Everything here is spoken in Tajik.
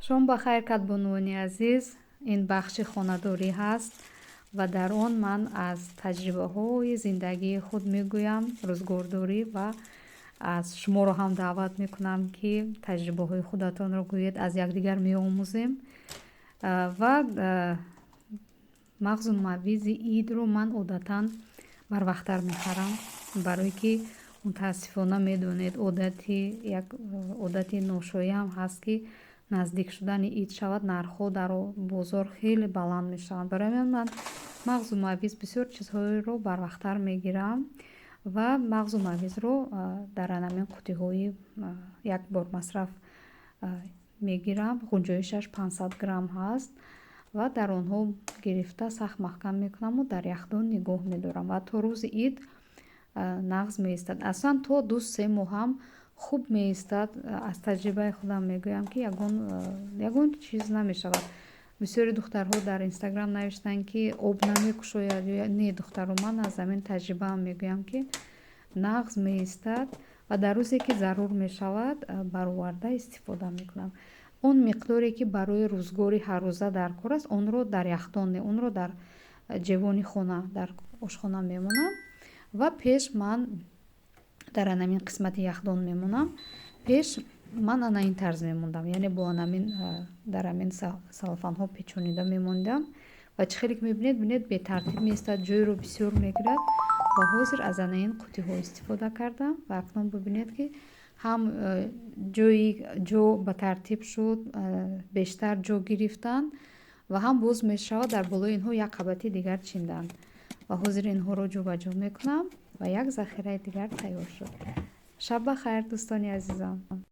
шом бахайр кадбонувони азиз, ин бахши хонадорӣ ҳаст ва дар он ман аз таҷрибаҳои зиндагии худ мегӯям, рӯзгордорӣ, ва аз шуморо ҳам даъват мекунам, ки таҷрибаҳои худатонро гӯед, аз якдигар меомӯзем. Ва мағзу мавизи идро ман одатан барвақттар мехарам, барое ки мутаассифона медонед, як одати ношоӣ ҳам ҳаст, ки наздик шудани ид шавад, нархҳо дар бозор хеле баланд мешаванд. Барои ман мағзу мавиз бисёр чизҳоеро барвақттар мегирам ва мағзу мавизро дар анамин қуттиҳои як бор масраф мегирам. ғунҷоишаш 500 грамм ҳаст ва дар онҳо гирифта сахт маҳкам мекунаму дар яхдон нигоҳ медорам ва то рӯзи ид нағз меистад. Аслан то 2-3 моҳ ҳам хуб меистад. Аз таҷрибаи худам мегӯям, ки ягон чиз намешавад. бисёри духтарҳо дар инстаграм навиштанд, ки об намекушояд. Не духтаро, ман аз амин таҷрибаам мегӯям, ки нағз меистад ва дар рӯзе ки зарур мешавад бароварда истифода мекунам. он миқдоре ки барои рӯзгори ҳаррӯза дар кор аст, онро дар яхдон не, онро дар ҷевони хона, дар ошхона мемонам ва пеш ман дар анамин қисмати яхдон мемонам. Пеш ман ана ин тарз мемондам, яъне бо анамин дар амин салофанҳо печонида мемондам ва чӣ хеле мебинед бетартиб меистад, ҷойро бисёр мегирад ва ҳозир аз анаин қуттиҳо истифода кардам ва акнун бибинед, ки ҳам ҷо ба тартиб шуд, бештар ҷо гирифтан ва ҳам боз мешавад дар болои инҳо як қабати дигар чиндан. ва ҳозир инҳоро ҷобаҷо мекунам ва як захираи дигар тайёр шуд. шаб бахайр дӯстони азизам.